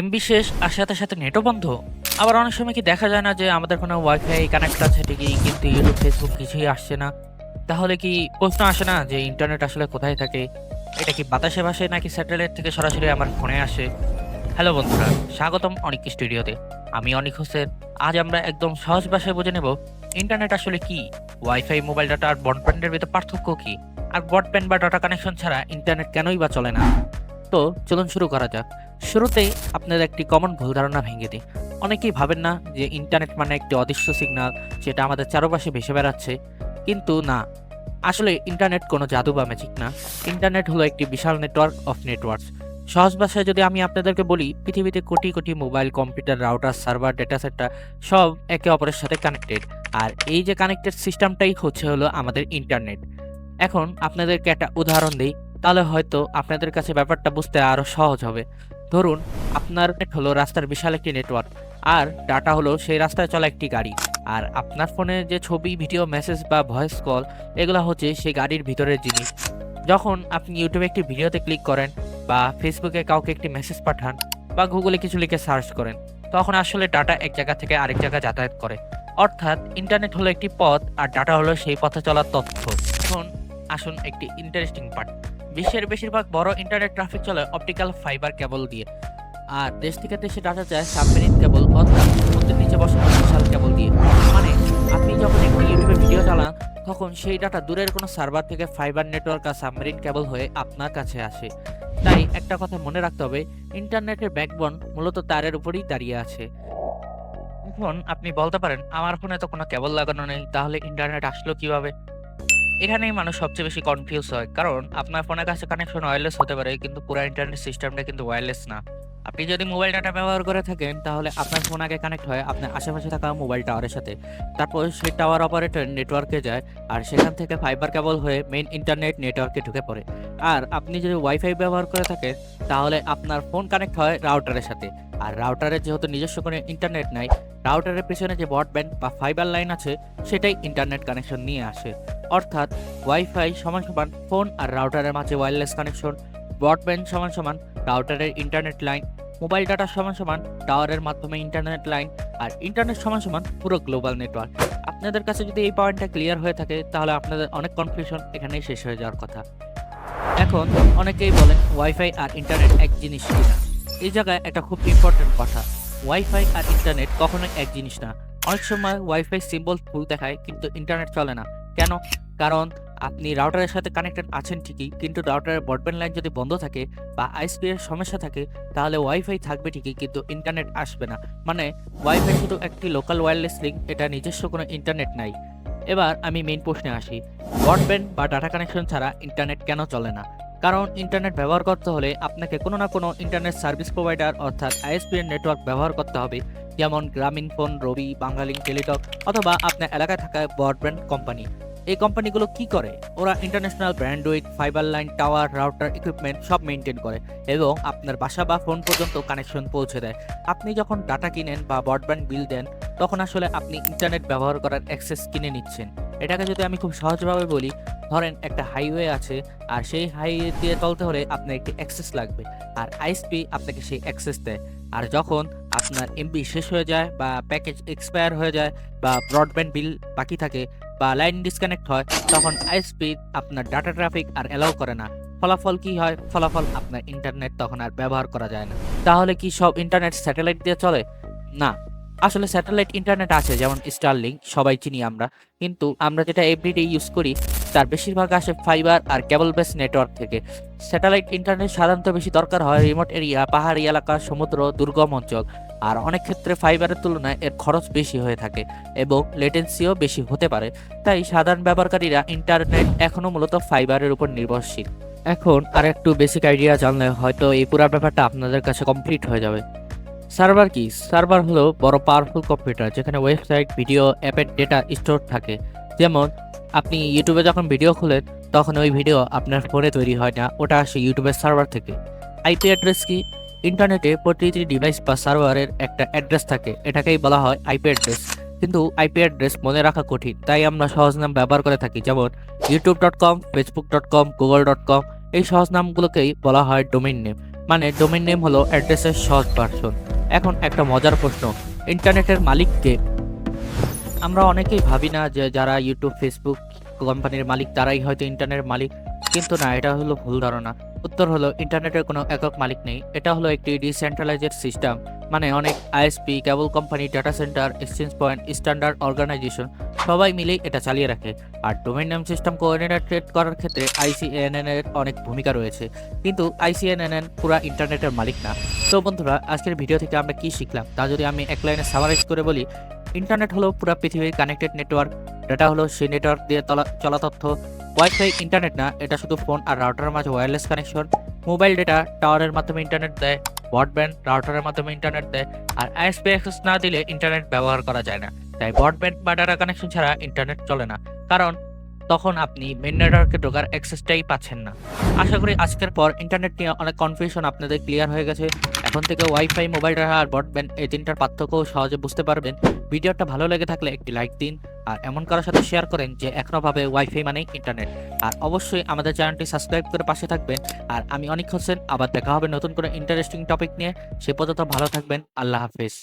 MB শেষ আর সাথে সাথে নেটও বন্ধ। আবার অনেক সময় কি দেখা যায় না যে আমাদের কোনো ওয়াইফাই কানেক্ট আছে ঠিকই, কিন্তু ইউটিউব ফেসবুক কিছুই আসছে না। তাহলে কি প্রশ্ন আসে না যে ইন্টারনেট আসলে কোথায় থাকে? এটা কি বাতাসে ভাসে নাকি স্যাটেলাইট থেকে সরাসরি আমার ফোনে আসে? হ্যালো বন্ধুরা, স্বাগতম অনিক স্টুডিওতে। আমি অনিক হোসেন। আজ আমরা একদম সহজ ভাষায় বুঝে নেব ইন্টারনেট আসলে কি, ওয়াইফাই, মোবাইল ডাটা আর ব্রডব্যান্ডের ভিতর পার্থক্য কি, আর ব্রডব্যান্ড বা ডাটা কানেকশন ছাড়া ইন্টারনেট কেনই বা চলে না। তো চলুন শুরু করা যাক। শুরুতেই আপনাদের একটি কমন ভুল ধারণা ভেঙে দিই। অনেকেই ভাবেন না যে ইন্টারনেট মানে একটি অদৃশ্য সিগন্যাল যেটা আমাদের চারপাশে ভেসে বেড়াচ্ছে। কিন্তু না, আসলে ইন্টারনেট কোনো জাদু বা ম্যাজিক না। ইন্টারনেট হলো একটি বিশাল নেটওয়ার্ক অফ নেটওয়ার্কস। সহজ ভাষায় যদি আমি আপনাদেরকে বলি, পৃথিবীতে crore crore mobile, computer, router, server, data centre সব একে অপরের সাথে কানেক্টেড। আর এই যে কানেক্টেড সিস্টেমটাই হলো আমাদের ইন্টারনেট। এখন আপনাদেরকে একটা উদাহরণ দিই, তাহলে হয়তো আপনাদের কাছে ব্যাপারটা বুঝতে আরো সহজ হবে। ধরুন, আপনার নেট হলো রাস্তার বিশাল একটি নেটওয়ার্ক, আর ডাটা হলো সেই রাস্তায় চলা একটি গাড়ি। আর আপনার ফোনে যে ছবি, ভিডিও, মেসেজ বা ভয়েস কল, এগুলো হচ্ছে সেই গাড়ির ভিতরের জিনিস। যখন আপনি ইউটিউবে একটি ভিডিওতে ক্লিক করেন, বা ফেসবুকে কাউকে একটি মেসেজ পাঠান, বা গুগলে কিছু লিখে সার্চ করেন, তখন আসলে ডাটা এক জায়গা থেকে আরেক জায়গায় যাতায়াত করে। অর্থাৎ ইন্টারনেট হলো একটি পথ, আর ডাটা হলো সেই পথে চলার তথ্য। এখন আসুন একটি ইন্টারেস্টিং পার্ট। বিশ্বের বেশিরভাগ বড় ইন্টারনেট ট্রাফিক চলে অপটিক্যাল ফাইবার কেবল দিয়ে। আর দেশ থেকে দেশে ডাটা যায় সাবমেরিন কেবল, অর্থাৎ সমুদ্রের নিচে বসানো বিশাল কেবল দিয়ে। মানে আপনি যখন একটি ইউটিউবে ভিডিও চালান, তখন সেই ডাটা দূরের কোনো সার্ভার থেকে ফাইবার নেটওয়ার্ক আর সাবমেরিন কেবল হয়ে আপনার কাছে আসে। তাই একটা কথা মনে রাখতে হবে, ইন্টারনেটের ব্যাকবোন মূলত তারের উপরেই দাঁড়িয়ে আছে। এখন আপনি বলতে পারেন, আমার ফোনে তো কোনো কেবল লাগানো নেই, তাহলে ইন্টারনেট আসলো কিভাবে? এখানেই মানুষ সবচেয়ে বেশি কনফিউজ হয়, কারণ আপনার ফোনের কাছে কানেকশন ওয়্যারলেস হতে পারে, কিন্তু পুরো ইন্টারনেট সিস্টেমটা কিন্তু ওয়্যারলেস না। আপনি যদি মোবাইল ডাটা ব্যবহার করে থাকেন, তাহলে আপনার ফোন আগে কানেক্ট হয় আপনার আশেপাশে থাকা মোবাইল টাওয়ারের সাথে। তারপর সেই টাওয়ার অপারেটর নেটওয়ার্কে যায়, আর সেখান থেকে ফাইবার কেবল হয়ে মেইন ইন্টারনেট নেটওয়ার্কে ঢুকে পড়ে। আর আপনি যদি ওয়াইফাই ব্যবহার করে থাকেন, তাহলে আপনার ফোন কানেক্ট হয় রাউটারের সাথে। আর রাউটারের যেহেতু নিজস্ব কোনো ইন্টারনেট নাই, রাউটারের পেছনে যে ব্রডব্যান্ড বা ফাইবার লাইন আছে, সেটাই ইন্টারনেট কানেকশন নিয়ে আসে। অর্থাৎ ওয়াইফাই সমান সমান ফোন আর রাউটারের মাঝে ওয়্যারলেস কানেকশন, ব্রডব্যান্ড সমান সমান রাউটারের ইন্টারনেট লাইন, মোবাইল ডাটা সমান সমান টাওয়ারের মাধ্যমে ইন্টারনেট লাইন, আর ইন্টারনেট সমান সমান পুরো গ্লোবাল নেটওয়ার্ক। আপনাদের কাছে যদি এই পয়েন্টটা ক্লিয়ার হয়ে থাকে, তাহলে আপনাদের অনেক কনফিউশন এখানেই শেষ হয়ে যাওয়ার কথা। এখন অনেকেই বলেন ওয়াইফাই আর ইন্টারনেট এক জিনিস কিনা। এই জায়গায় একটা খুব ইম্পর্টেন্ট কথা, ওয়াইফাই আর ইন্টারনেট কখনোই এক জিনিস না। অনেক সময় ওয়াইফাই সিম্বল ফুল দেখায় কিন্তু ইন্টারনেট চলে না। কেন? কারণ আপনি রাউটারের সাথে কানেক্টেড আছেন ঠিকই, কিন্তু রাউটারের ব্রডব্যান্ড লাইন যদি বন্ধ থাকে বা আইএসপি এর সমস্যা থাকে, তাহলে ওয়াইফাই থাকবে ঠিকই কিন্তু ইন্টারনেট আসবে না। মানে ওয়াইফাই শুধু একটি লোকাল ওয়্যারলেস লিঙ্ক, এটা নিজস্ব কোনো ইন্টারনেট নাই। এবার আমি মেইন প্রশ্নে আসি, ব্রডব্যান্ড বা ডাটা কানেকশন ছাড়া ইন্টারনেট কেন চলে না? কারণ ইন্টারনেট ব্যবহার করতে হলে আপনাকে কোনো না কোনো ইন্টারনেট সার্ভিস প্রোভাইডার অর্থাৎ আইএসপি এর নেটওয়ার্ক ব্যবহার করতে হবে, যেমন গ্রামীণ ফোন, রবি, বাংলালিংক, টেলিটক, অথবা আপনার এলাকায় থাকা ব্রডব্যান্ড কোম্পানি। এই কোম্পানিগুলো কি করে? ওরা international ব্র্যান্ডউইথ, fibre line, tower, router, equipment সব মেনটেন করে এবং আপনার বাসা বা ফোন পর্যন্ত কানেকশন পৌঁছে দেয়। আপনি যখন ডাটা কিনেন বা ব্রডব্যান্ড বিল দেন, তখন আসলে আপনি ইন্টারনেট ব্যবহার করার অ্যাক্সেস কিনে নিচ্ছেন। এটাকে যদি আমি খুব সহজভাবে বলি, ধরেন একটা হাইওয়ে আছে, আর সেই হাইওয়ে দিয়ে চলতে হলে আপনার একটি অ্যাক্সেস লাগবে, আর আইএসপি আপনাকে সেই অ্যাক্সেস দেয়। আর যখন আপনার এমবি শেষ হয়ে যায়, বা প্যাকেজ এক্সপায়ার হয়ে যায়, বা ব্রডব্যান্ড বিল বাকি থাকে, বা লাইন ডিসকানেক্ট হয়, তখন আইএসপি আপনার ডাটা ট্রাফিক আর অ্যালাউ করে না। ফলাফল কি হয়? ফলাফল আপনার ইন্টারনেট তখন আর ব্যবহার করা যায় না। তাহলে কি সব ইন্টারনেট স্যাটেলাইট দিয়ে চলে? না, আসলে স্যাটেলাইট ইন্টারনেট আছে, যেমন স্টারলিংক সবাই চিনি আমরা, কিন্তু আমরা যেটা এভরিডে ইউজ করি, তার বেশিরভাগ আসে ফাইবার আর কেবল বেস নেটওয়ার্ক থেকে। স্যাটেলাইট ইন্টারনেট সাধারণত বেশি দরকার হয় রিমোট এরিয়া, পাহাড়ি এলাকা, সমুদ্র, দুর্গম অঞ্চল। আর অনেক ক্ষেত্রে ফাইবারের তুলনায় এর খরচ বেশি হয়ে থাকে এবং লেটেন্সিও বেশি হতে পারে। তাই সাধারণ ব্যবহারকারীরা ইন্টারনেট এখনো মূলত ফাইবারের উপর নির্ভরশীল। এখন আর একটু বেসিক আইডিয়া জানলে হয়তো এই পুরো ব্যাপারটা আপনাদের কাছে কমপ্লিট হয়ে যাবে। সার্ভার কি? সার্ভার হলো বড় পাওয়ারফুল কম্পিউটার, যেখানে ওয়েবসাইট, ভিডিও, অ্যাপের ডেটা স্টোর থাকে। যেমন আপনি ইউটিউবে যখন ভিডিও খোলেন, তখন ওই ভিডিও আপনার ফোনে তৈরি হয় না, ওটা আসে ইউটিউবের সার্ভার থেকে। আইপি অ্যাড্রেস কি? ইন্টারনেটে প্রতিটি ডিভাইস বা সার্ভারের একটা অ্যাড্রেস থাকে, এটাকেই বলা হয় আইপি অ্যাড্রেস। কিন্তু আইপি অ্যাড্রেস মনে রাখা কঠিন, তাই আমরা সহজ নাম ব্যবহার করে থাকি, যেমন youtube.com, facebook.com, google.com। এই সহজ নামগুলোকেই বলা হয় ডোমেইন নেম। মানে ডোমেইন নেম হলো অ্যাড্রেসের শর্ট ভার্সন। এখন একটা মজার প্রশ্ন, ইন্টারনেটের মালিককে? আমরা অনেকেই ভাবি না যে যারা ইউটিউব, ফেসবুক কোম্পানির মালিক তারাই হয়তো ইন্টারনেটের মালিক। কিন্তু না, এটা হলো ভুল ধারণা। উত্তর হলো ইন্টারনেটের কোনো একক মালিক নেই। এটা হলো একটি ডিসেন্ট্রালাইজড সিস্টেম। মানে অনেক ISP, cable company, data centre, exchange point, standard organisation সবাই মিলেই এটা চালিয়ে রাখে। আর ডোমেইন নেম সিস্টেম কোঅর্ডিনেটেড করার ক্ষেত্রে আইসিএনএন এর অনেক ভূমিকা রয়েছে। কিন্তু আইসিএনএন পুরা ইন্টারনেটের মালিক না। তো বন্ধুরা, আজকের ভিডিও থেকে আমরা কি শিখলাম তা যদি আমি এক লাইনে সামারাইজ করে বলি, ইন্টারনেট হলো পুরো পৃথিবীর কানেক্টেড নেটওয়ার্ক। ডাটা হলো সেই নেটওয়ার্ক দিয়ে চলা তথ্য। ওয়াইফাই ইন্টারনেট না, এটা শুধু ফোন আর রাউটারের মাঝে ওয়্যারলেস কানেকশন। মোবাইল ডেটা টাওয়ারের মাধ্যমে ইন্টারনেট দেয়। ব্রডব্যান্ড রাউটারের মাধ্যমে ইন্টারনেট দেয়। আর আইএসপি অ্যাক্সেস না দিলে ইন্টারনেট ব্যবহার করা যায় না। তাই ব্রডব্যান্ড বা ডাটা কানেকশন ছাড়া ইন্টারনেট চলে না, কারণ তখন আপনি মেন নেটওয়ার্কে ঢোকার অ্যাক্সেসটাই পাচ্ছেন না। আশা করি আজকের পর ইন্টারনেট নিয়ে অনেক কনফিউশন আপনাদের ক্লিয়ার হয়ে গেছে। এখন থেকে ওয়াইফাই, মোবাইল ডাটা আর ব্রডব্যান্ড এই তিনটার পার্থক্য সহজে বুঝতে পারবেন। ভিডিওটা ভালো লেগে থাকলে একটি লাইক দিন, আর এমন কারোর সাথে শেয়ার করেন যে এখনো ভাবে ওয়াইফাই মানেই ইন্টারনেট। আর অবশ্যই আমাদের চ্যানেলটি সাবস্ক্রাইব করে পাশে থাকবেন। আর আমি অনিক হোসেন, আবার দেখা হবে নতুন করে ইন্টারেস্টিং টপিক নিয়ে। সে পর্যন্ত ভালো থাকবেন। আল্লাহ হাফেজ।